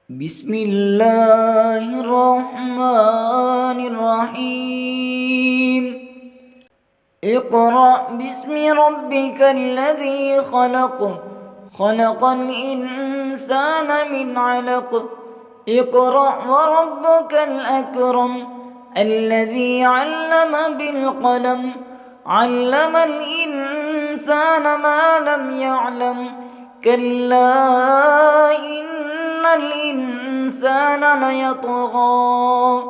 بسم الله الرحمن الرحيم. اقرأ باسم ربك الذي خلق، خلق الإنسان من علق. اقرأ وربك الأكرم الذي علم بالقلم، علم الإنسان ما لم يعلم. كلا إن الإنسان ليطغى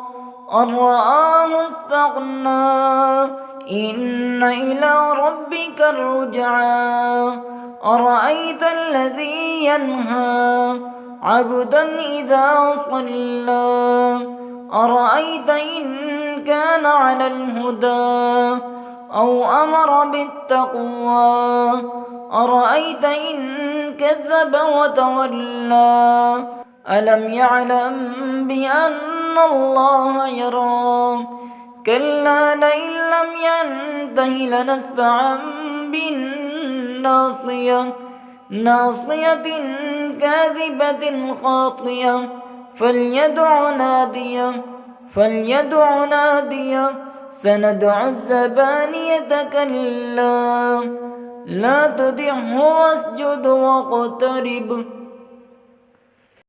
أن رآه استغنى. إن إلى ربك الرجعى. أرأيت الذي ينهى عبدا إذا صلى. أرأيت إن كان على الهدى أو أمر بالتقوى. أرأيت إن كذب وتولى. ألم يعلم بأن الله يرى. كلا لئن لم ينته لنسفعا بالناصية، ناصية كاذبة خاطية. فليدع ناديه سندع الزبانية. كلا لا تطعه واسجد واقترب.